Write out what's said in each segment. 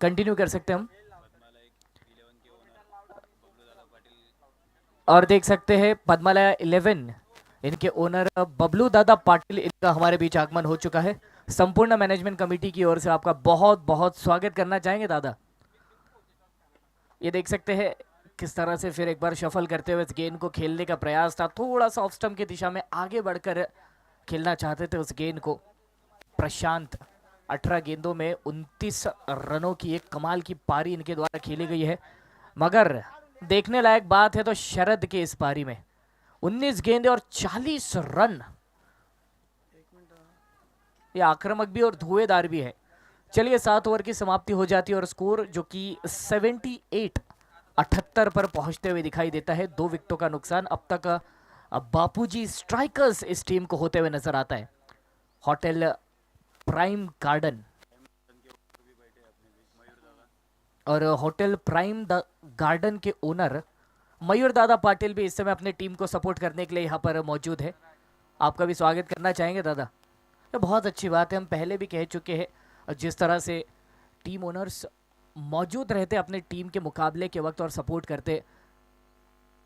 Continue कर सकते हैं हम। और देख सकते हैं पद्मालय 11 इनके ओनर बबलू दादा पाटिल, इनका हमारे बीच आगमन हो चुका है। संपूर्ण मैनेजमेंट कमेटी की ओर से आपका बहुत बहुत स्वागत करना चाहेंगे दादा। ये देख सकते हैं किस तरह से फिर एक बार शफल करते हुए इस गेंद को खेलने का प्रयास था, थोड़ा सा ऑफ स्टंप की दिशा में आगे बढ़कर खेलना चाहते थे उस गेंद को प्रशांत। 18 गेंदों में 29 रनों की एक कमाल की पारी इनके द्वारा खेली गई है। मगर देखने लायक बात है तो शरद के इस पारी में 19 गेंदे और 40 रन, ये आक्रामक भी और धुएंधार भी है। चलिए 7 ओवर की समाप्ति हो जाती है और स्कोर जो कि 78 पर पहुंचते हुए दिखाई देता है। 2 विकेटों का नुकसान अब तक बापूजी स्ट्राइकर्स इस टीम को होते हुए नजर आता है। होटल प्राइम गार्डन और होटल प्राइम गार्डन के ओनर मयूर दादा पाटिल भी इस समय अपने टीम को सपोर्ट करने के लिए यहाँ पर मौजूद है। आपका भी स्वागत करना चाहेंगे दादा। ये बहुत अच्छी बात है, हम पहले भी कह चुके हैं जिस तरह से टीम ओनर्स मौजूद रहते अपने टीम के मुकाबले के वक्त और सपोर्ट करते।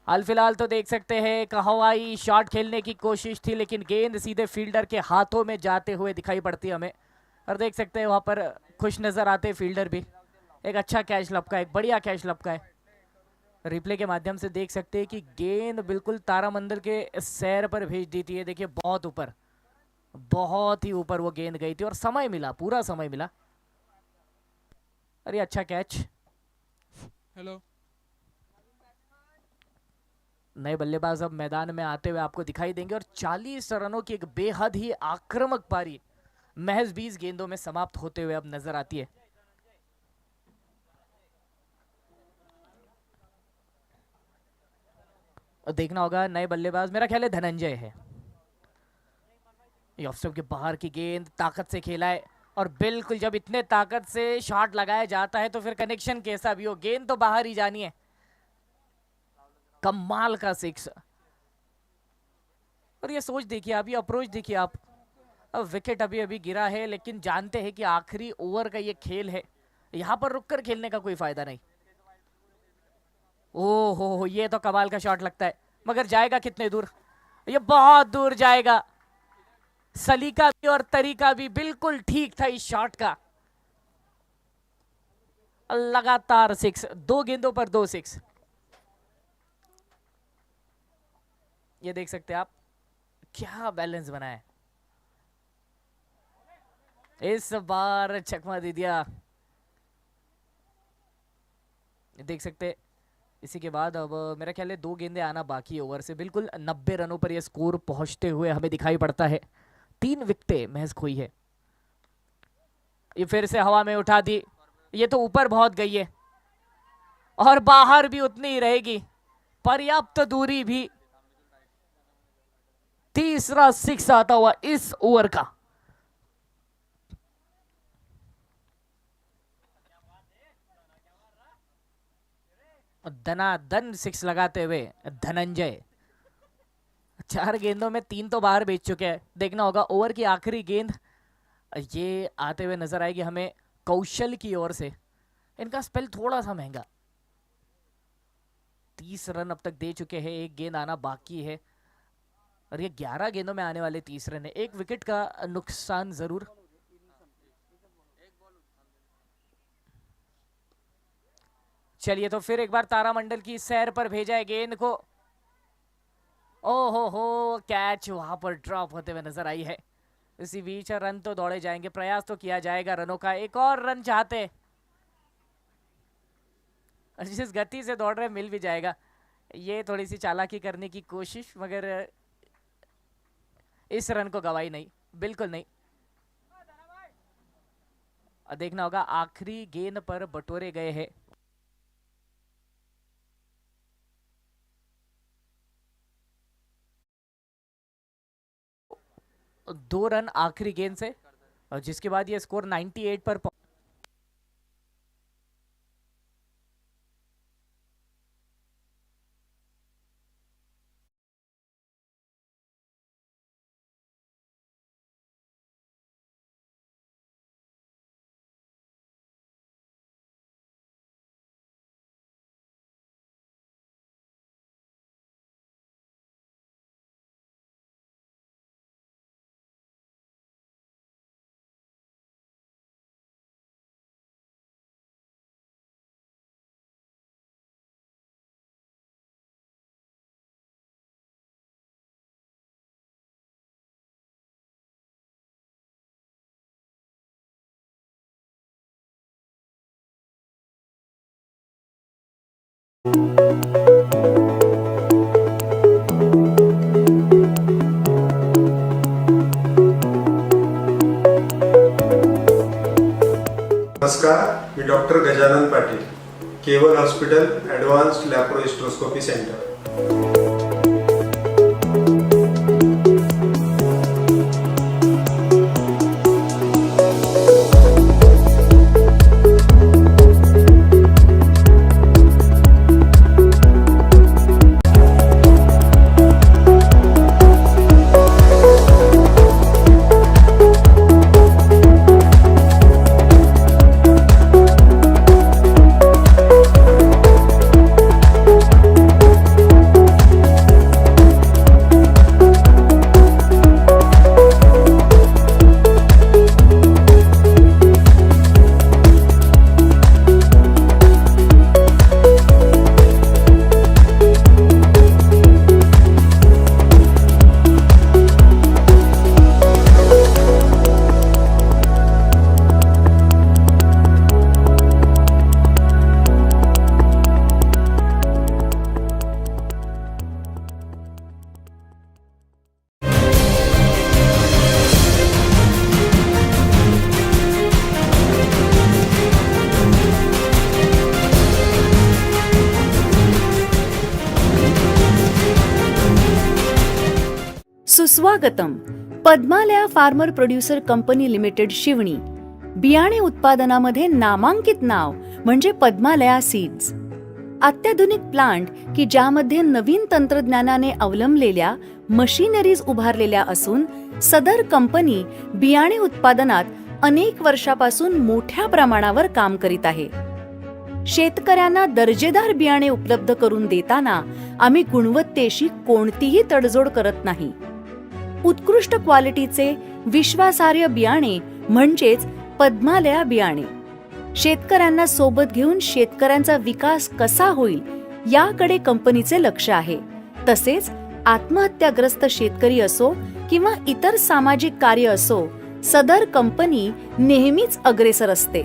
हाल फिलहाल तो देख सकते हैं एक हवाई शॉट खेलने की कोशिश थी लेकिन गेंद सीधे फील्डर के हाथों में जाते हुए दिखाई पड़ती है हमें। और देख सकते हैं वहाँ पर खुश नज़र आते फील्डर भी। एक अच्छा कैच लपका है, एक बढ़िया कैच लपका है। रिप्ले के माध्यम से देख सकते हैं कि गेंद बिल्कुल तारामंडल के सैर पर भेज दी थी। ये देखिए बहुत ऊपर, बहुत ही ऊपर वो गेंद गई थी और समय मिला, पूरा समय मिला। अरे अच्छा कैच। हेलो। नए बल्लेबाज अब मैदान में आते हुए आपको दिखाई देंगे और 40 रनों की एक बेहद ही आक्रामक पारी महज 20 गेंदों में समाप्त होते हुए अब नजर आती है। और देखना होगा नए बल्लेबाज, मेरा ख्याल है धनंजय है। ये ऑफ स्टंप के बाहर की गेंद ताकत से खेला है और बिल्कुल जब इतने ताकत से शॉट लगाया जाता है तो फिर कनेक्शन कैसा भी हो गेंद तो बाहर ही जानी है। कमाल का सिक्स। और ये सोच देखिए आप, ये अप्रोच देखिए आप। अब विकेट अभी अभी गिरा है लेकिन जानते हैं कि आखिरी ओवर का ये खेल है, यहाँ पर रुककर खेलने का कोई फायदा नहीं। ओ हो, ये तो कमाल का शॉट लगता है मगर जाएगा कितने दूर? ये बहुत दूर जाएगा। सलीका भी और तरीका भी बिल्कुल ठीक था इस शॉट का। लगातार सिक्स, 2 गेंदों पर 2 सिक्स। ये देख सकते हैं आप क्या बैलेंस बना है। इस बार चकमा दे दिया। देख सकते इसी के बाद अब मेरा ख्याल है 2 गेंदे आना बाकी है ओवर से। बिल्कुल 90 रनों पर यह स्कोर पहुंचते हुए हमें दिखाई पड़ता है। 3 विकेटें महज खोई है। ये फिर से हवा में उठा दी, ये तो ऊपर बहुत गई है और बाहर भी उतनी ही रहेगी। पर्याप्त दूरी भी। तीसरा सिक्स आता हुआ इस ओवर का। दनादन सिक्स लगाते हुए धनंजय 4 गेंदों में 3 तो बाहर भेज चुके हैं। देखना होगा ओवर की आखिरी गेंद ये आते हुए नजर आएगी हमें कौशल की ओर से। इनका स्पेल थोड़ा सा महंगा। 30 रन अब तक दे चुके हैं, 1 गेंद आना बाकी है और ये 11 गेंदों में आने वाले 30 रन है। 1 विकेट का नुकसान जरूर। चलिए तो फिर एक बार तारामंडल की सैर पर भेजा है गेंद को। ओहो हो, कैच वहां पर ड्रॉप होते हुए नजर आई है। इसी बीच रन तो दौड़े जाएंगे, प्रयास तो किया जाएगा रनों का। एक और रन चाहते, जिस गति से दौड़ रहे मिल भी जाएगा। ये थोड़ी सी चालाकी करने की कोशिश मगर इस रन को गवाई नहीं, बिल्कुल नहीं। देखना होगा आखिरी गेंद पर बटोरे गए हैं। 2 रन आखिरी गेंद से और जिसके बाद ये स्कोर 98 पर नमस्कार, मी डॉक्टर गजानन पाटील, केवल हॉस्पिटल ॲडव्हान्स्ड लॅप्रोहिस्ट्रोस्कोपी सेंटर. सुस्वागतम. Padmalaya farmer producer company limited शिवणी बियाणे उत्पादनामध्ये नामांकित नाव म्हणजे पद्मालया सीड्स. अत्याधुनिक प्लांट की ज्यामध्ये नवीन तंत्रज्ञानाने अवलंबलेल्या मशिनरीज उभारलेल्या असून सदर कंपनी बियाणे उत्पादनात अनेक वर्षापासून मोठ्या प्रमाणावर काम करीत आहे. शेतकऱ्यांना दर्जेदार बियाणे उपलब्ध करून देताना आम्ही गुणवत्तेशी कोणतीही तडजोड करत नाही. उत्कृष्ट क्वालिटीचे विश्वासार्ह बियाणे म्हणजेच पद्मालया बियाणे. शेतकऱ्यांना सोबत घेऊन शेतकऱ्यांचा विकास कसा होईल याकडे कंपनीचे लक्ष आहे. तसेच आत्महत्याग्रस्त शेतकरी असो किंवा इतर सामाजिक कार्य असो, सदर कंपनी नेहमीच अग्रेसर असते.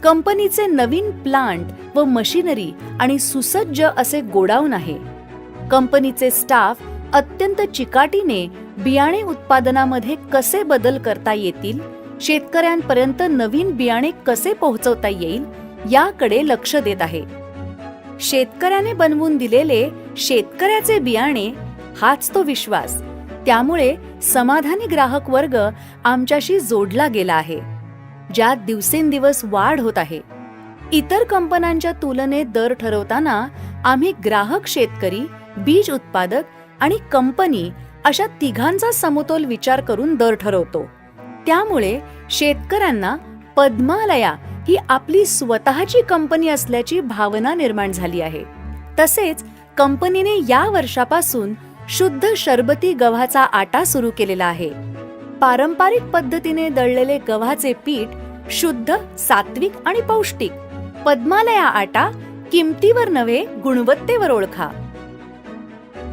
कंपनीचे नवीन प्लांट व मशिनरी आणि सुसज्ज असे गोडाऊन आहे. कंपनीचे स्टाफ अत्यंत चिकाटीने बियाणे उत्पादनामध्ये कसे बदल करता येतील, शेतकऱ्यांपर्यंत नवीन बियाणे कसे पोहोचवता येईल याकडे लक्ष देत आहे. शेतकऱ्याने बनवून दिलेले शेतकऱ्याचे बियाणे हाच तो विश्वास. त्यामुळे समाधानी ग्राहक वर्ग आमच्याशी जोडला गेला आहे, ज्यात दिवसेंदिवस वाढ होत आहे. इतर कंपन्यांच्या तुलनेत दर ठरवताना आम्ही ग्राहक, शेतकरी, बीज उत्पादक आणि कंपनी अशा तिघांचा समतोल विचार करून दर ठरवतो. त्यामुळे शेतकऱ्यांना पद्मालया ही आपली स्वतःची कंपनी असल्याची भावना निर्माण झाली आहे. तसेच कंपनीने या वर्षापासून शुद्ध शरबती गव्हाचा आटा सुरू केलेला आहे. पारंपरिक पद्धतीने दळलेले गव्हाचे पीठ शुद्ध, सात्विक आणि पौष्टिक. पद्मालया आटा किमतीवर नव्हे, गुणवत्तेवर ओळखा.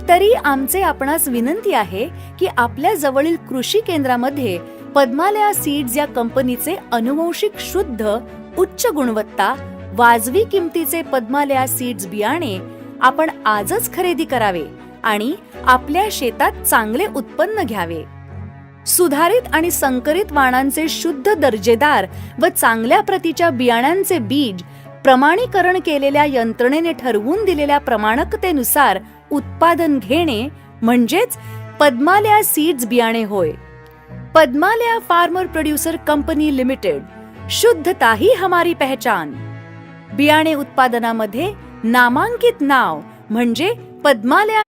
तरी आमचे आपणास विनंती आहे की आपल्या जवळील कृषी केंद्रामध्ये पद्मालया सीड्स या कंपनीचे अनुवंशिक शुद्ध, उच्च गुणवत्ता, वाजवी किमतीचे पद्मालया सीड्स बियाणे आपण आजच खरेदी करावे आणि आपल्या शेतात चांगले उत्पन्न घ्यावे. सुधारित आणि संकरित वाणांचे शुद्ध, दर्जेदार व चांगल्या प्रतीच्या बियाण्यांचे बीज प्रमाणीकरण केलेल्या यंत्रणेने ठरवून दिलेल्या प्रमाणकतेनुसार उत्पादन घेणे म्हणजेच पद्मालया सीड्स बियाणे होय. Padmalaya farmer producer company limited, शुद्धता ही हमारी पहचान. बियाणे उत्पादनामध्ये नामांकित नाव म्हणजे पद्मालया.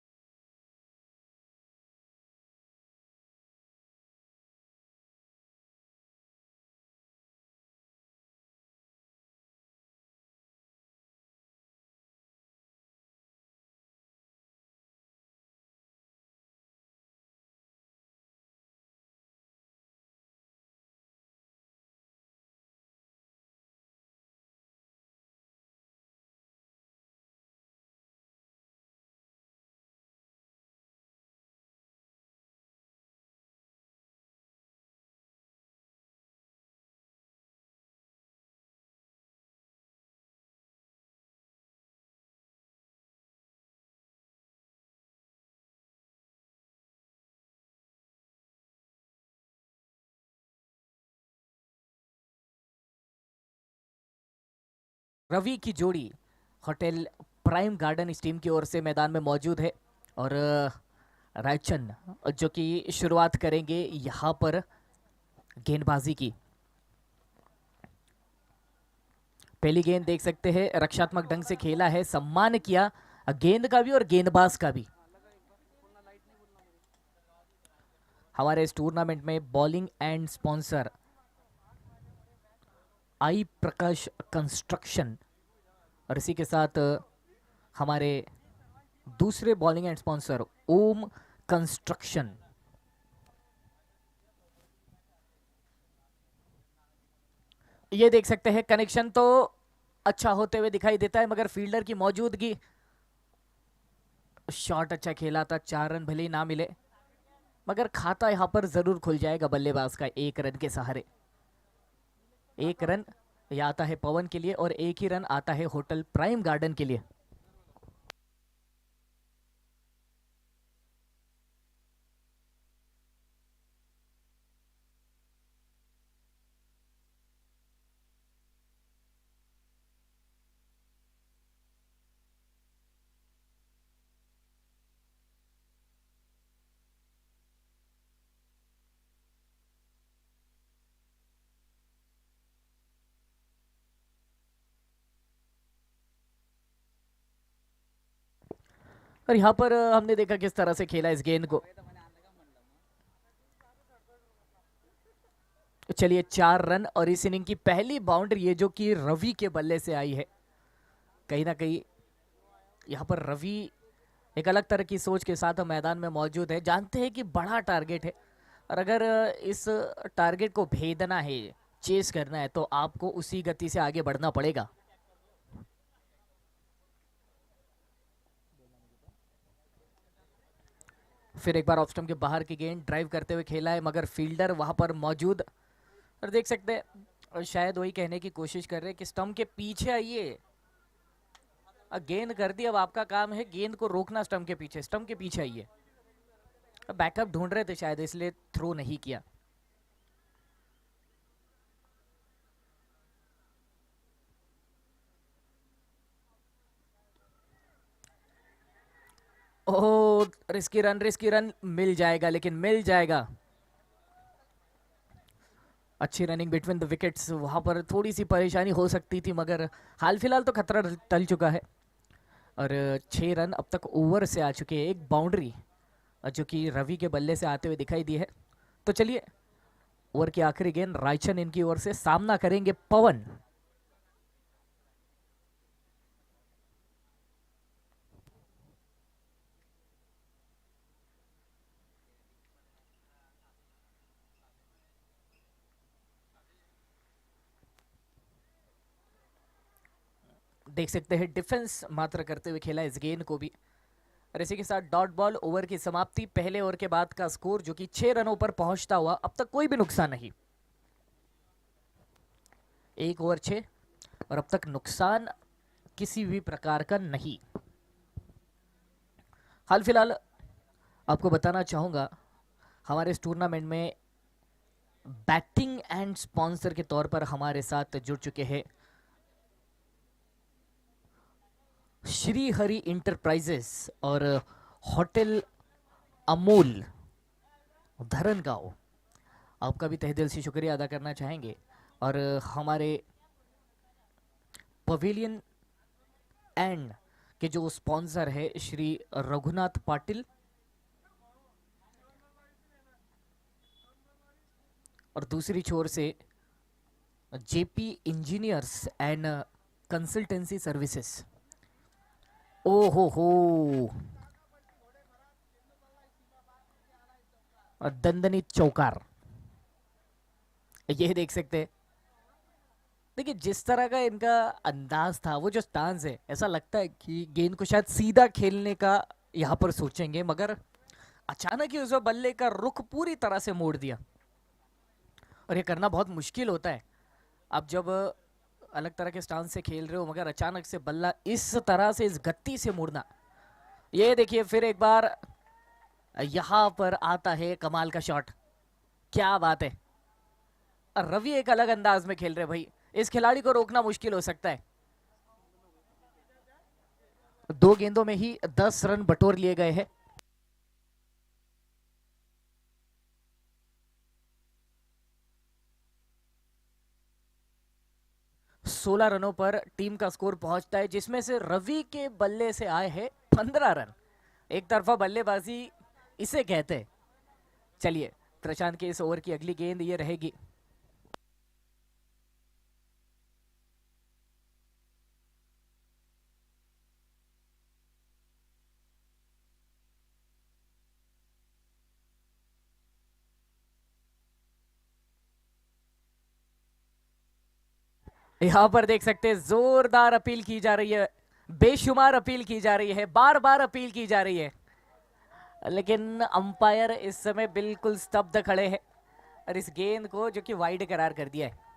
रवि की जोड़ी होटल प्राइम गार्डन इस टीम की ओर से मैदान में मौजूद है और रायचंद जो कि शुरुआत करेंगे यहाँ पर गेंदबाजी की। पहली गेंद देख सकते हैं रक्षात्मक ढंग से खेला है, सम्मान किया गेंद का भी और गेंदबाज का भी। हमारे इस टूर्नामेंट में बॉलिंग एंड स्पॉन्सर आई प्रकाश कंस्ट्रक्शन और इसी के साथ हमारे दूसरे bowling end sponsor Om construction. ये देख सकते हैं कनेक्शन तो अच्छा होते हुए दिखाई देता है मगर फील्डर की मौजूदगी। शॉट अच्छा खेला था, 4 रन भले ही ना मिले मगर खाता यहां पर जरूर खुल जाएगा बल्लेबाज का 1 रन के सहारे। 1 रन यह आता है पवन के लिए और 1 ही रन आता है होटल प्राइम गार्डन के लिए। और यहाँ पर हमने देखा किस तरह से खेला इस गेंद को। चलिए 4 रन और इस इनिंग की पहली बाउंड्री ये जो कि रवि के बल्ले से आई है। कहीं ना कहीं यहाँ पर रवि एक अलग तरह की सोच के साथ मैदान में मौजूद है, जानते हैं कि बड़ा टारगेट है और अगर इस टारगेट को भेदना है, चेस करना है तो आपको उसी गति से आगे बढ़ना पड़ेगा। फिर एक बार ऑफ स्टंप के बाहर की गेंद ड्राइव करते हुए खेला है मगर फील्डर वहां पर मौजूद और देख सकते हैं और शायद वही कहने की कोशिश कर रहे हैं कि स्टंप के पीछे आइए। गेंद कर दी, अब आपका काम है गेंद को रोकना स्टंप के पीछे, स्टंप के पीछे आइए। बैकअप ढूंढ रहे थे शायद इसलिए थ्रो नहीं किया। ओह रिस्की रन मिल जाएगा, लेकिन मिल जाएगा। अच्छी रनिंग बिटवीन द विकेट्स, वहां पर थोड़ी सी परेशानी हो सकती थी मगर हाल फिलहाल तो खतरा टल चुका है और 6 रन अब तक ओवर से आ चुके हैं। एक बाउंड्री जो कि रवि के बल्ले से आते हुए दिखाई दी है। तो चलिए ओवर की आखिरी गेंद रायचंद इनकी ओर से, सामना करेंगे पवन। देख सकते हैं डिफेंस मात्र करते हुए खेला इस गेंद को भी और इसी के साथ डॉट बॉल। ओवर की समाप्ति, पहले ओवर के बाद का स्कोर जो कि 6 रनों पर पहुंचता हुआ, अब तक कोई भी नुकसान नहीं। 1 ओवर 6 और अब तक नुकसान किसी भी प्रकार का नहीं। हाल फिलहाल आपको बताना चाहूंगा हमारे इस टूर्नामेंट में बैटिंग एंड स्पॉन्सर के तौर पर हमारे साथ जुड़ चुके हैं श्री हरि इंटरप्राइजेस और होटल अमूल धरनगांव। आपका भी तहे दिल से शुक्रिया अदा करना चाहेंगे और हमारे पवेलियन एंड के जो स्पॉन्सर है श्री रघुनाथ पाटिल और दूसरी छोर से JP engineers and consultancy services. ओ हो और दंदनी चौकार, ये देख सकते हैं। देखिए जिस तरह का इनका अंदाज था, वो जो स्टांस है, ऐसा लगता है कि गेंद को शायद सीधा खेलने का यहाँ पर सोचेंगे मगर अचानक ही उस बल्ले का रुख पूरी तरह से मोड़ दिया और ये करना बहुत मुश्किल होता है। अब जब अलग तरह के स्टांस से खेल रहे हो मगर अचानक से बल्ला इस तरह से, इस गति से मुड़ना। ये देखिए फिर एक बार यहां पर आता है कमाल का शॉट, क्या बात है। रवि एक अलग अंदाज में खेल रहे भाई, इस खिलाड़ी को रोकना मुश्किल हो सकता है 2 गेंदों में ही 10 रन बटोर लिए गए हैं। सोलह रनों पर टीम का स्कोर पहुंचता है, जिसमें से रवि के बल्ले से आए हैं 15 रन। एक तरफा बल्लेबाजी इसे कहते हैं। चलिए, प्रशांत के इस ओवर की अगली गेंद ये रहेगी। यहां पर देख सकते हैं जोरदार अपील की जा रही है, बेशुमार अपील की जा रही है, बार बार अपील की जा रही है, लेकिन अंपायर इस समय बिल्कुल स्तब्ध खड़े हैं और इस गेंद को जो कि वाइड करार कर दिया है।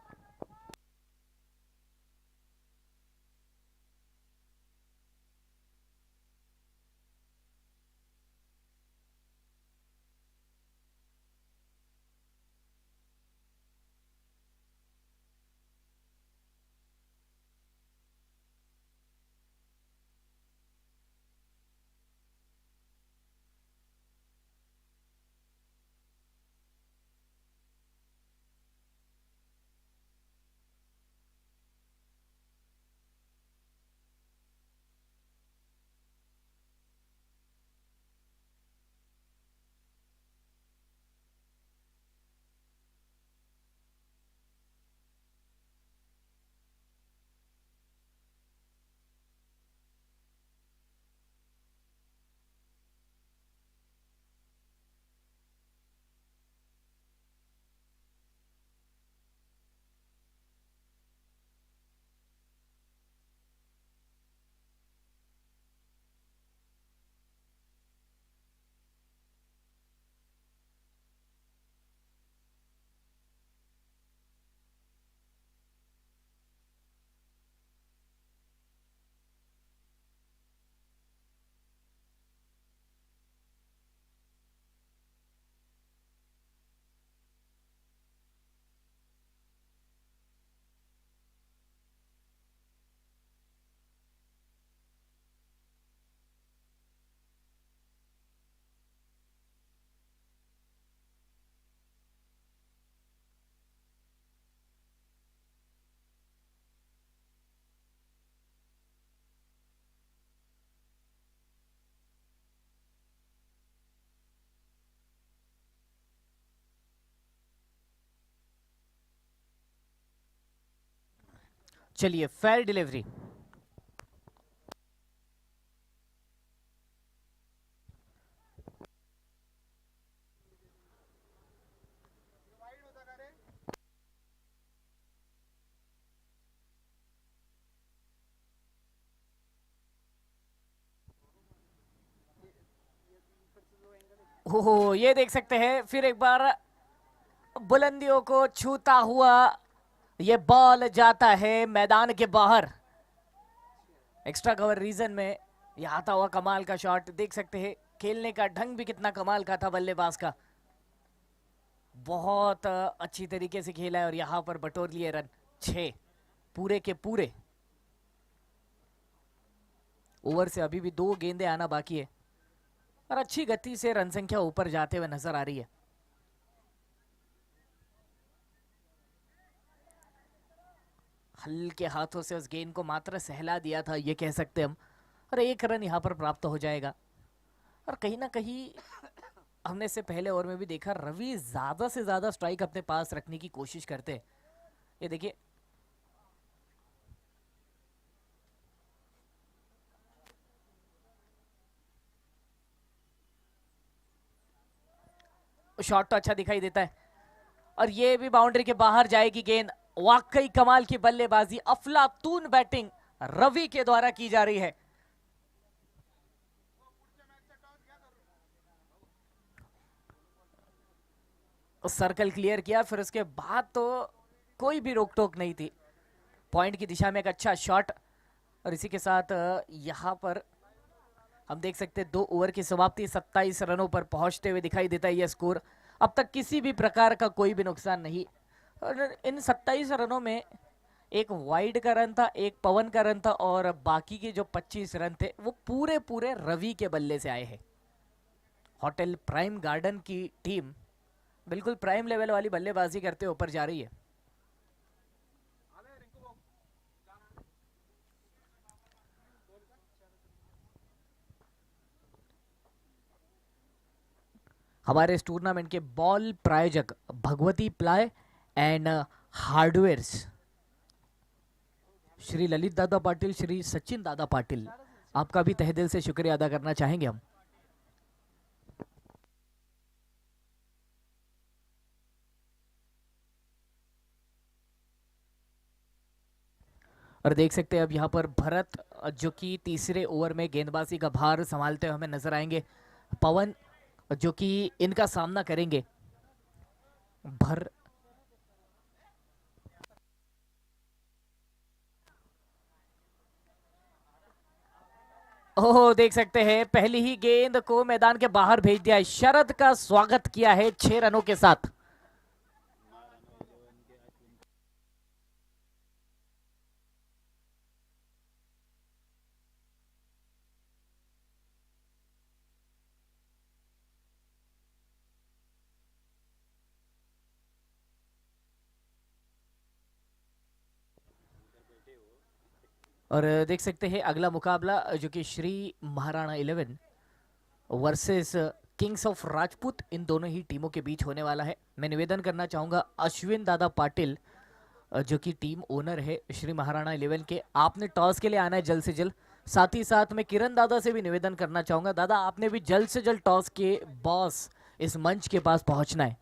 चलिए, फेयर डिलीवरी। ओहो, ये देख सकते हैं फिर एक बार बुलंदियों को छूता हुआ ये बॉल जाता है मैदान के बाहर। एक्स्ट्रा कवर रीजन में ये आता हुआ कमाल का शॉट देख सकते हैं। खेलने का ढंग भी कितना कमाल का था बल्लेबाज का, बहुत अच्छी तरीके से खेला है और यहां पर बटोर लिए रन 6 पूरे के पूरे। ओवर से अभी भी 2 गेंदें आना बाकी है और अच्छी गति से रन संख्या ऊपर जाते हुए नजर आ रही है। हल्के हाथों से उस गेंद को मात्र सहला दिया था, ये कह सकते हम, और 1 रन यहां पर प्राप्त हो जाएगा। और कहीं ना कहीं हमने इससे पहले ओवर में भी देखा, रवि ज्यादा से ज्यादा स्ट्राइक अपने पास रखने की कोशिश करते हैं। ये देखिए, शॉट तो अच्छा दिखाई देता है और ये भी बाउंड्री के बाहर जाएगी गेंद। वाकई कमाल की बल्लेबाजी, अफलातून बैटिंग रवि के द्वारा की जा रही है। सर्कल क्लियर किया, फिर उसके बाद तो कोई भी रोक टोक नहीं थी। पॉइंट की दिशा में एक अच्छा शॉट और इसी के साथ यहां पर हम देख सकते हैं 2 ओवर की समाप्ति, 27 रनों पर पहुंचते हुए दिखाई देता है यह स्कोर। अब तक किसी भी प्रकार का कोई भी नुकसान नहीं और इन 27 रनों में एक वाइड का रन था, एक पवन का रन था, और बाकी के जो 25 रन थे वो पूरे पूरे रवि के बल्ले से आए हैं। होटल प्राइम गार्डन की टीम बिल्कुल प्राइम लेवल वाली बल्लेबाजी करते ऊपर जा रही है। हमारे इस टूर्नामेंट के बॉल प्रायोजक Bhagwati ply and hardwares, Shri Lalit दादा पाटिल, श्री सचिन दादा पाटिल, आपका भी तहे दिल से शुक्रिया अदा करना चाहेंगे हम। और देख सकते हैं अब यहाँ पर भरत जो कि तीसरे ओवर में गेंदबाजी का भार संभालते हुए हमें नजर आएंगे। पवन जो कि इनका सामना करेंगे। भर ओह, देख सकते हैं पहली ही गेंद को मैदान के बाहर भेज दिया है। शरद का स्वागत किया है 6 रनों के साथ। और देख सकते हैं अगला मुकाबला जो कि Shri Maharana 11 versus kings of Rajput, इन दोनों ही टीमों के बीच होने वाला है। मैं निवेदन करना चाहूंगा अश्विन दादा पाटिल जो कि टीम ओनर है श्री महाराणा 11 के, आपने टॉस के लिए आना है जल्द से जल्द। साथ ही साथ मैं किरण दादा से भी निवेदन करना चाहूंगा, दादा आपने भी जल्द से जल्द टॉस के बॉस इस मंच के पास पहुंचना है।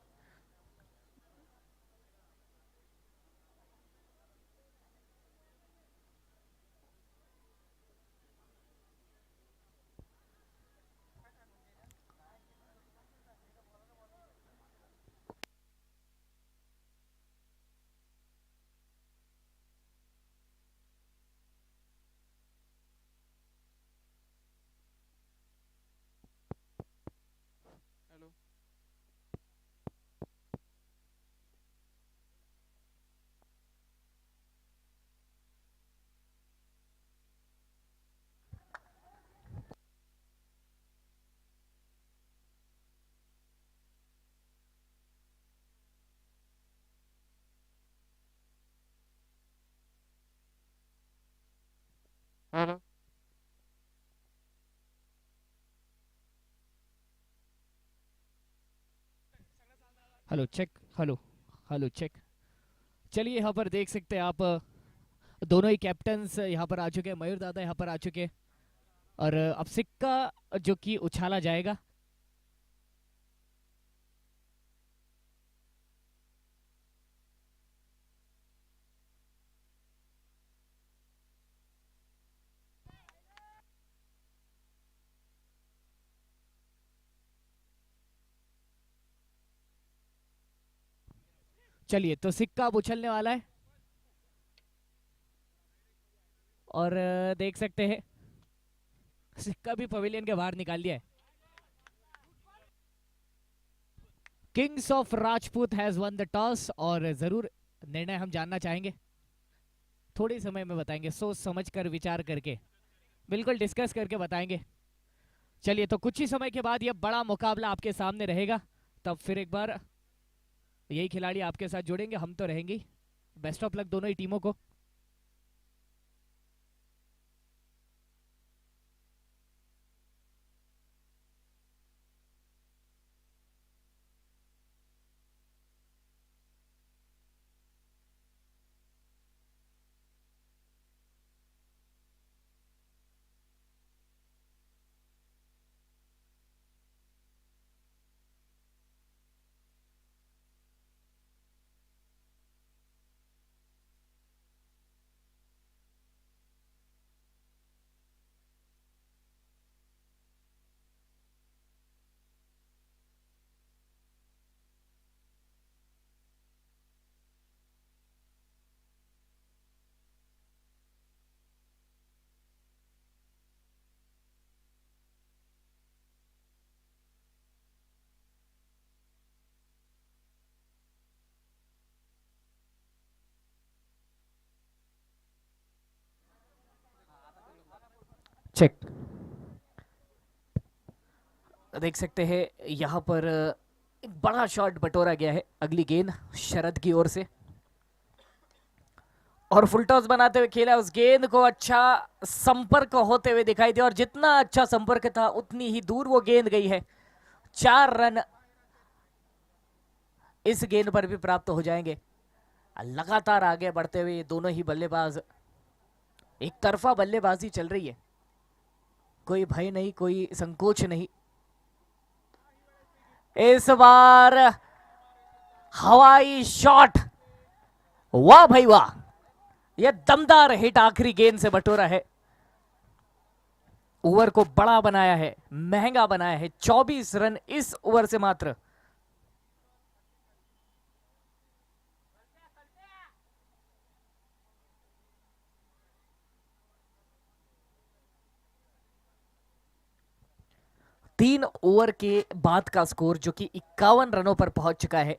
Hello. Hello. Hello check. Hello. Hello check. चलिए यहाँ पर देख सकते हैं आप दोनों ही कैप्टन्स यहाँ पर आ चुके हैं, मयूर दादा यहाँ पर आ चुके हैं। और अब सिक्का जो कि उछाला जाएगा। चलिए तो सिक्का अब उछलने वाला है। और देख सकते हैं सिक्का भी पवेलियन के बाहर निकाल दिया है। Kings of Rajput has one the toss, और जरूर निर्णय हम जानना चाहेंगे, थोड़े समय में बताएंगे, सोच समझ कर विचार करके बिल्कुल डिस्कस करके बताएंगे। चलिए तो कुछ ही समय के बाद ये बड़ा मुकाबला आपके सामने रहेगा, तब फिर एक बार यही खिलाड़ी आपके साथ जुड़ेंगे, हम तो रहेंगे। बेस्ट ऑफ लक दोनों ही टीमों को। चेक। देख सकते हैं यहाँ पर एक बड़ा शॉट बटोरा गया है। अगली गेंद शरद की ओर से और फुल टॉस बनाते हुए खेला उस गेंद को। अच्छा संपर्क होते हुए दिखाई दिया और जितना अच्छा संपर्क था उतनी ही दूर वो गेंद गई है। 4 रन इस गेंद पर भी प्राप्त हो जाएंगे। लगातार आगे बढ़ते हुए दोनों ही बल्लेबाज, एक तरफा बल्लेबाजी चल रही है, कोई भय नहीं, कोई संकोच नहीं। इस बार हवाई शॉट, वाह भाई वाह, यह दमदार हिट आखिरी गेंद से बटोरा है। ओवर को बड़ा बनाया है, महंगा बनाया है। 24 रन इस ओवर से मात्र। तीन ओवर के बाद का स्कोर जो कि 51 रनों पर पहुंच चुका है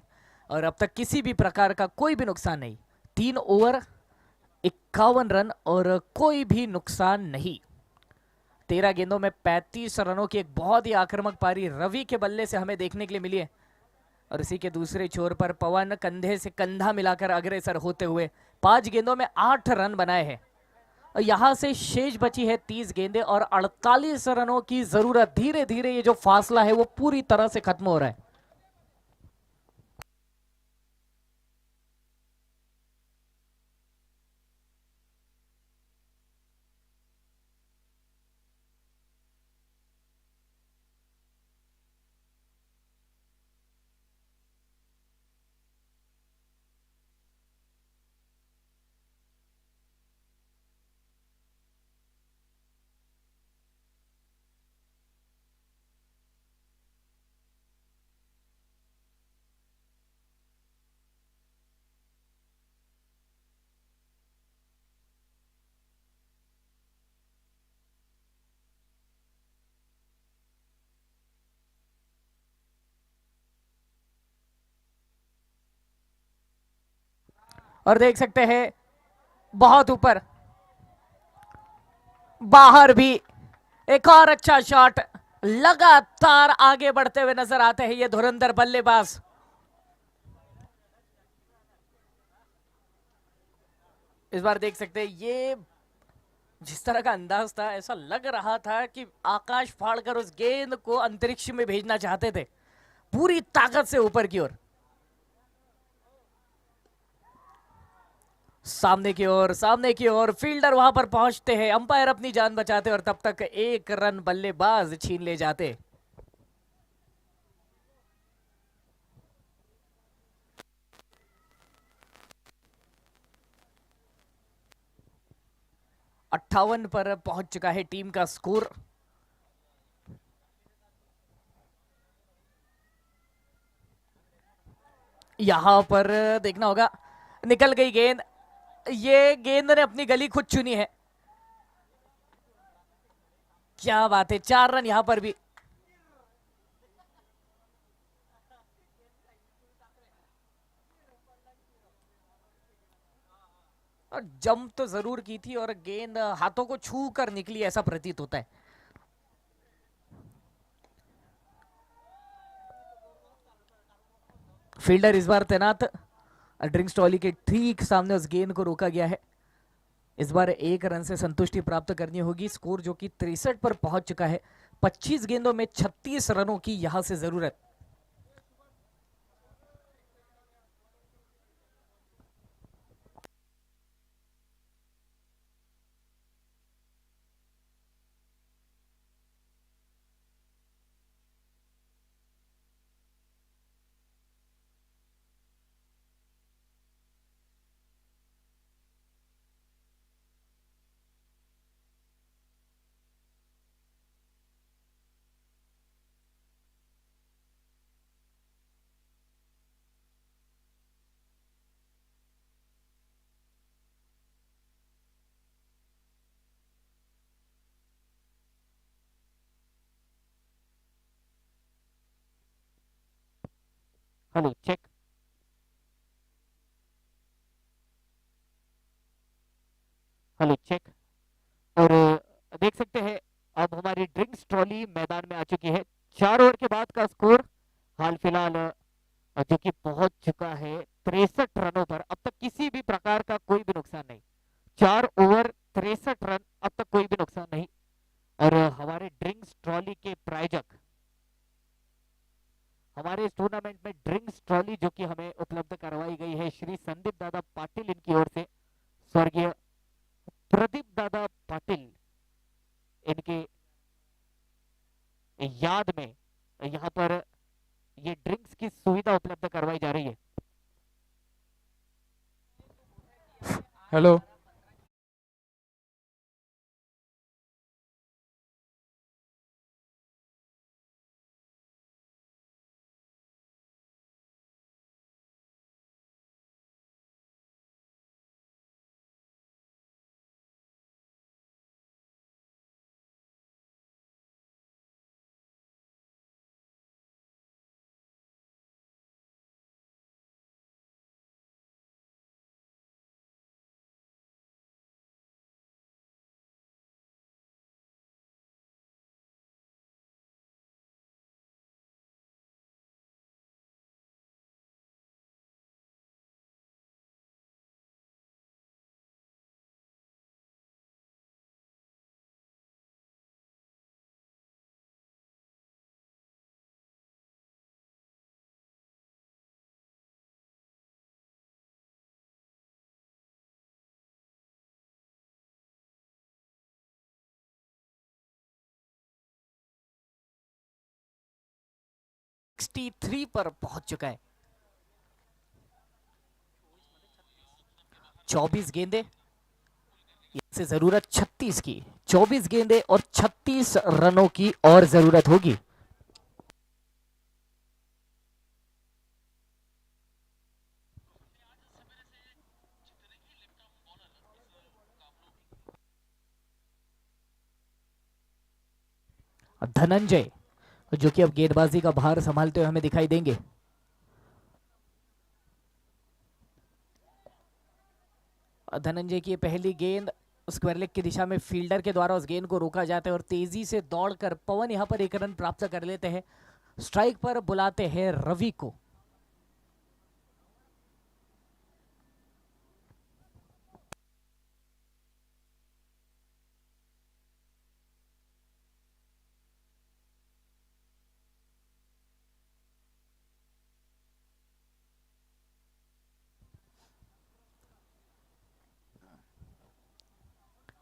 और अब तक किसी भी प्रकार का कोई भी नुकसान नहीं। 3 ओवर 51 रन और कोई भी नुकसान नहीं। 13 गेंदों में 35 रनों की एक बहुत ही आक्रामक पारी रवि के बल्ले से हमें देखने के लिए मिली है और इसी के दूसरे छोर पर पवन कंधे से कंधा मिलाकर अग्रसर होते हुए 5 गेंदों में 8 रन बनाए हैं। यहां से शेष बची है 30 गेंदें और 48 रनों की जरूरत। धीरे धीरे ये जो फासला है वो पूरी तरह से खत्म हो रहा है। और देख सकते हैं बहुत ऊपर, बाहर भी एक और अच्छा शॉट। लगातार आगे बढ़ते हुए नजर आते हैं ये धुरंधर बल्लेबाज। इस बार देख सकते हैं ये जिस तरह का अंदाज था, ऐसा लग रहा था कि आकाश फाड़कर उस गेंद को अंतरिक्ष में भेजना चाहते थे, पूरी ताकत से ऊपर की ओर। सामने की ओर फील्डर वहां पर पहुंचते हैं, अंपायर अपनी जान बचाते और तब तक 1 रन बल्लेबाज छीन ले जाते। अट्ठावन पर पहुंच चुका है टीम का स्कोर। यहां पर देखना होगा, निकल गई गेंद। ये गेंद ने अपनी गली खुद चुनी है। क्या बात है, 4 रन यहां पर भी। और जंप तो जरूर की थी और गेंद हाथों को छू कर निकली, ऐसा प्रतीत होता है। फील्डर इस बार तैनात, ड्रिंक्स ट्रॉली के ठीक सामने उस गेंद को रोका गया है। इस बार 1 रन से संतुष्टि प्राप्त करनी होगी। स्कोर जो कि 63 पर पहुंच चुका है। 25 गेंदों में 36 रनों की यहां से जरूरत। Hello check. Hello check. और देख सकते हैं अब हमारी ड्रिंक्स ट्रॉली मैदान में आ चुकी है। 4 ओवर के बाद का स्कोर हाल फिलहाल जो कि पहुंच चुका है 63 रनों पर। अब तक किसी भी प्रकार का कोई भी नुकसान नहीं। 4 ओवर 63 रन, अब तक कोई भी नुकसान नहीं। और हमारे ड्रिंक्स ट्रॉली के प्रायोजक, हमारे इस टूर्नामेंट में ड्रिंक्स ट्रॉली जो कि हमें उपलब्ध करवाई गई है श्री संदीप दादा पाटिल इनकी ओर से, स्वर्गीय प्रदीप दादा पाटिल इनके याद में यहाँ पर ये ड्रिंक्स की सुविधा उपलब्ध करवाई जा रही है। हेलो। थ्री पर पहुंच चुका है। 24 गेंदे से जरूरत 36 की। 24 गेंदे और 36 रनों की और जरूरत होगी। धनंजय जो कि अब गेंदबाजी का भार संभालते हुए हमें दिखाई देंगे। धनंजय की पहली गेंद स्क्वायर लेग की दिशा में फील्डर के द्वारा उस गेंद को रोका जाता है और तेजी से दौड़कर पवन यहां पर 1 रन प्राप्त कर लेते हैं। स्ट्राइक पर बुलाते हैं रवि को।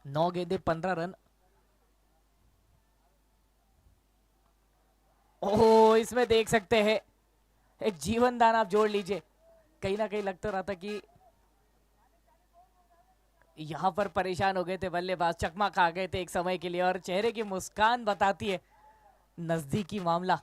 नौ गेंदे 15 रन। ओह, इसमें देख सकते हैं एक जीवन दान आप जोड़ लीजिए। कहीं ना कहीं लगता रहा था कि यहां पर परेशान हो गए थे बल्लेबाज, चकमा खा गए थे एक समय के लिए, और चेहरे की मुस्कान बताती है नजदीकी मामला।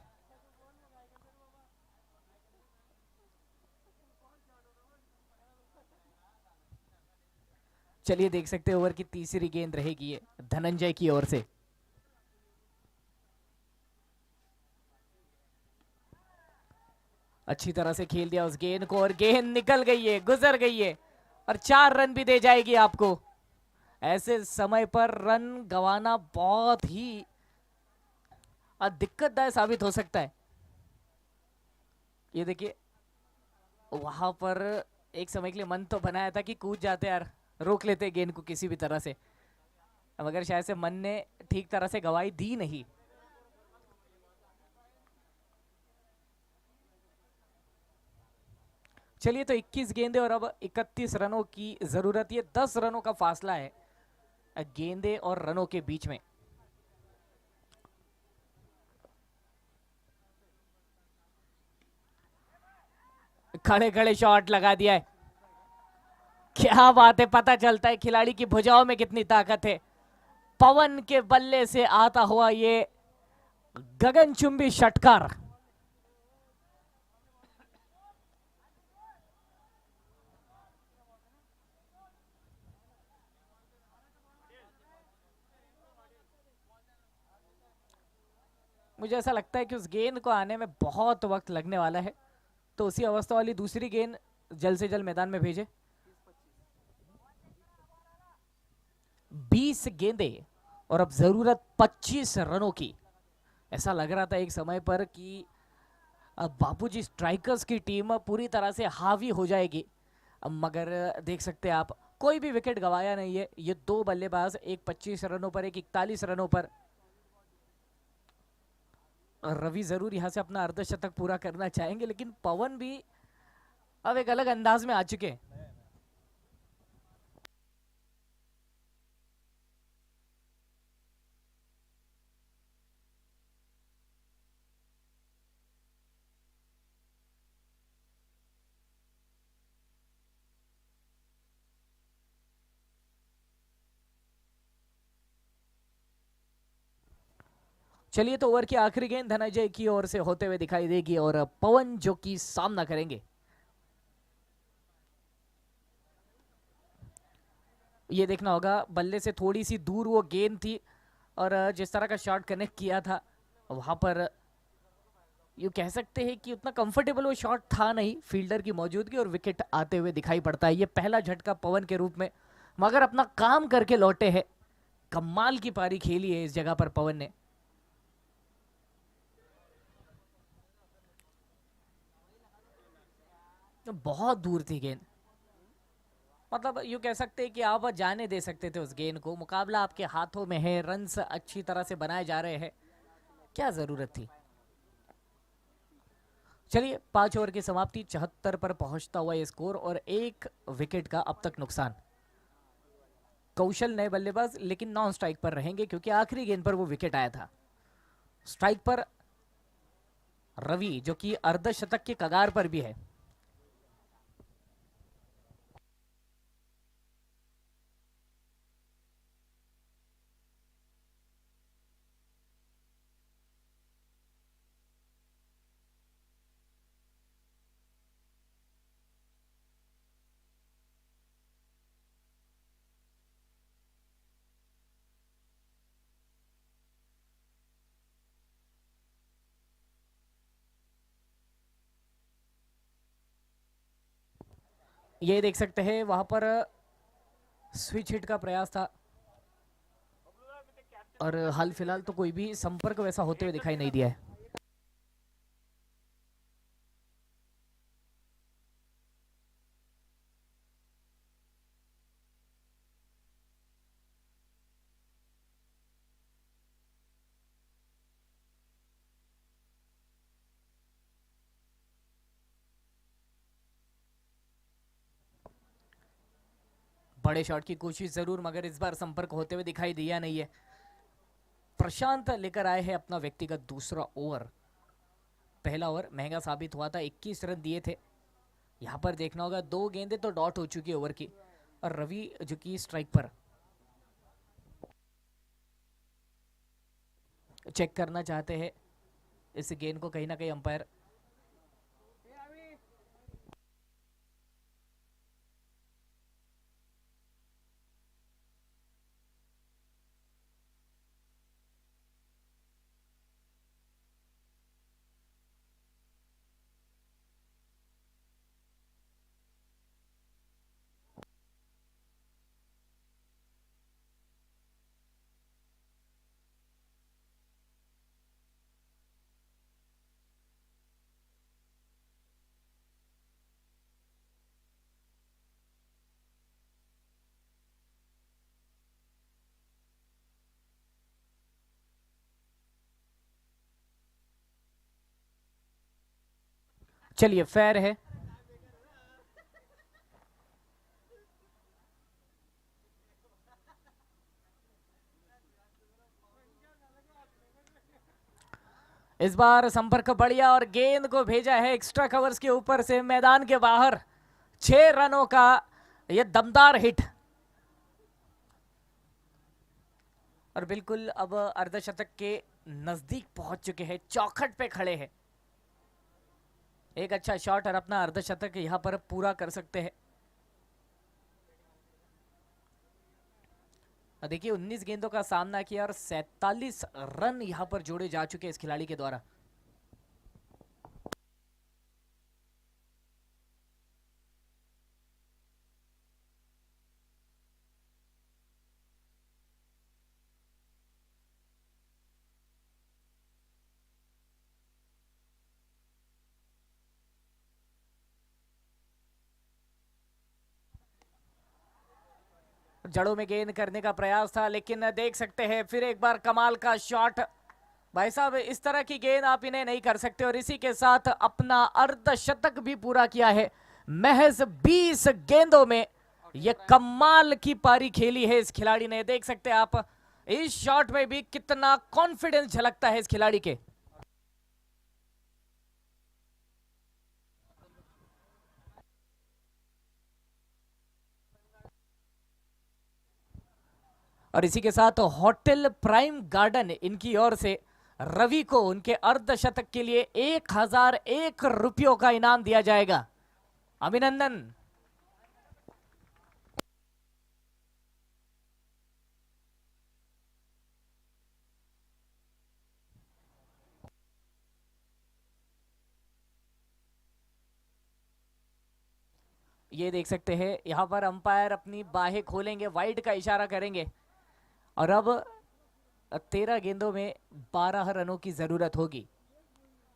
चलिए देख सकते हैं ओवर की तीसरी गेंद रहेगी ये धनंजय की ओर से। अच्छी तरह से खेल दिया उस गेंद को और गेंद निकल गई है, गुजर गई है और 4 रन भी दे जाएगी आपको। ऐसे समय पर रन गंवाना बहुत ही दिक्कतदायक साबित हो सकता है। ये देखिए वहां पर एक समय के लिए मन तो बनाया था कि कूद जाते यार, रोक लेते गेंद को किसी भी तरह से, मगर शायद से मन ने ठीक तरह से गवाही दी नहीं। चलिए तो 21 गेंदे और अब 31 रनों की जरूरत। ये 10 रनों का फासला है गेंदे और रनों के बीच में। खड़े खड़े शॉट लगा दिया है। क्या बात है, पता चलता है खिलाड़ी की भुजाओं में कितनी ताकत है। पवन के बल्ले से आता हुआ ये गगनचुंबी षटकार। मुझे ऐसा लगता है कि उस गेंद को आने में बहुत वक्त लगने वाला है, तो उसी अवस्था वाली दूसरी गेंद जल्द से जल्द मैदान में भेजे। 20 गेंदे और अब जरूरत 25 रनों की। ऐसा लग रहा था एक समय पर कि अब बापूजी स्ट्राइकर्स की टीम पूरी तरह से हावी हो जाएगी, मगर देख सकते हैं आप कोई भी विकेट गवाया नहीं है। ये दो बल्लेबाज, एक 25 रनों पर, एक 41 रनों पर। रवि जरूर यहां से अपना अर्धशतक पूरा करना चाहेंगे, लेकिन पवन भी अब एक अलग अंदाज में आ चुके हैं। चलिए, तो ओवर की आखिरी गेंद धनंजय की ओर से होते हुए दिखाई देगी और पवन जो कि सामना करेंगे। ये देखना होगा, बल्ले से थोड़ी सी दूर वो गेंद थी और जिस तरह का शॉट कनेक्ट किया था वहां पर यू कह सकते हैं कि उतना कंफर्टेबल वो शॉट था नहीं, फील्डर की मौजूदगी, और विकेट आते हुए दिखाई पड़ता है। ये पहला झटका पवन के रूप में, मगर अपना काम करके लौटे हैं। कमाल की पारी खेली है इस जगह पर पवन ने। बहुत दूर थी गेंद, मतलब यू कह सकते हैं कि आप जाने दे सकते थे उस गेंद को। मुकाबला आपके हाथों में है, रन्स अच्छी तरह से बनाए जा रहे हैं, क्या जरूरत थी। चलिए, 5 ओवर की समाप्ति, 74 पर पहुंचता हुआ ये स्कोर और 1 विकेट का अब तक नुकसान। कौशल नए बल्लेबाज, लेकिन नॉन स्ट्राइक पर रहेंगे क्योंकि आखिरी गेंद पर वो विकेट आया था। स्ट्राइक पर रवि जो कि अर्धशतक के कगार पर भी है। ये देख सकते हैं वहां पर स्विच हिट का प्रयास था और हाल फिलहाल तो कोई भी संपर्क वैसा होते हुए दिखाई नहीं दिया है। बड़े शॉट की कोशिश जरूर, मगर इस बार संपर्क होते हुए दिखाई दिया नहीं है। प्रशांत लेकर आए हैं अपना व्यक्तिगत दूसरा ओवर। पहला ओवर महंगा साबित हुआ था, 21 रन दिए थे। यहाँ पर देखना होगा, 2 गेंदें तो डॉट हो चुकी है ओवर की, और रवि जो कि स्ट्राइक पर। चेक करना चाहते हैं इस गेंद को कहीं ना कहीं अंपायर। चलिए, फेयर है। इस बार संपर्क बढ़िया और गेंद को भेजा है एक्स्ट्रा कवर्स के ऊपर से मैदान के बाहर। 6 रनों का यह दमदार हिट, और बिल्कुल अब अर्धशतक के नजदीक पहुंच चुके हैं, चौखट पे खड़े हैं। एक अच्छा शॉट और अपना अर्धशतक यहां पर पूरा कर सकते हैं। देखिए, 19 गेंदों का सामना किया और 47 रन यहां पर जोड़े जा चुके हैं इस खिलाड़ी के द्वारा। जड़ों में गेंद करने का प्रयास था, लेकिन देख सकते हैं फिर एक बार कमाल का शॉट। भाई साहब, इस तरह की गेंद आप इन्हें नहीं कर सकते, और इसी के साथ अपना अर्धशतक भी पूरा किया है। महज 20 गेंदों में ये कमाल की पारी खेली है इस खिलाड़ी ने। देख सकते हैं आप इस शॉट में भी कितना कॉन्फिडेंस झलकता है इस खिलाड़ी के। और इसी के साथ होटल प्राइम गार्डन इनकी ओर से रवि को उनके अर्धशतक के लिए 1001 रुपयों का इनाम दिया जाएगा। अभिनंदन। ये देख सकते हैं यहां पर अंपायर अपनी बाहें खोलेंगे, वाइड का इशारा करेंगे, और अब 13 गेंदों में 12 रनों की जरूरत होगी।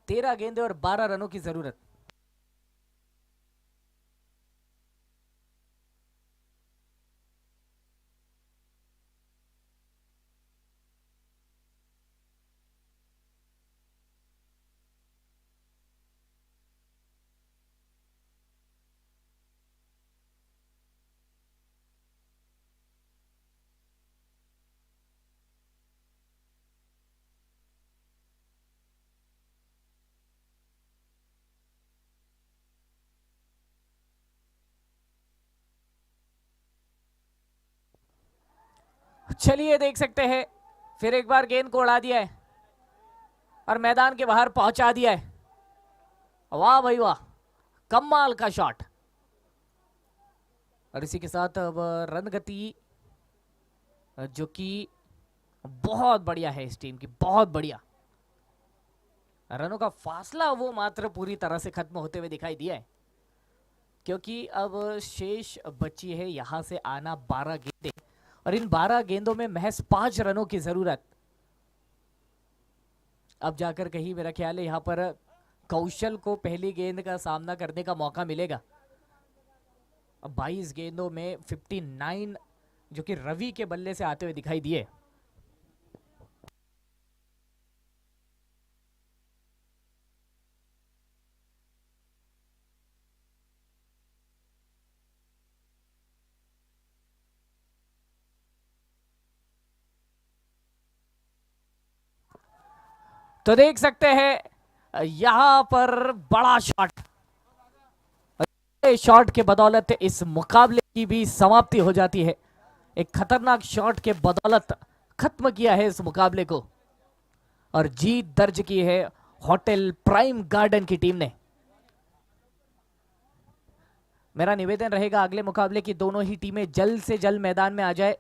13 गेंदों और 12 रनों की जरूरत। चलिए देख सकते हैं फिर एक बार गेंद को उड़ा दिया है और मैदान के बाहर पहुंचा दिया है। वाह भाई वाह, कमाल का शॉट। और इसी के साथ अब रन गति जो कि बहुत बढ़िया है इस टीम की, बहुत बढ़िया। रनों का फासला वो मात्र पूरी तरह से खत्म होते हुए दिखाई दिया है, क्योंकि अब शेष बची है यहां से आना 12 गेंदें, और इन 12 गेंदों में महज 5 रनों की जरूरत। अब जाकर कहीं मेरा ख्याल है यहां पर कौशल को पहली गेंद का सामना करने का मौका मिलेगा। अब 22 गेंदों में 59 जो कि रवि के बल्ले से आते हुए दिखाई दिए। तो देख सकते हैं यहां पर बड़ा शॉट, शॉट के बदौलत इस मुकाबले की भी समाप्ति हो जाती है। एक खतरनाक शॉट के बदौलत खत्म किया है इस मुकाबले को, और जीत दर्ज की है होटल प्राइम गार्डन की टीम ने। मेरा निवेदन रहेगा अगले मुकाबले की दोनों ही टीमें जल्द से जल्द मैदान में आ जाए।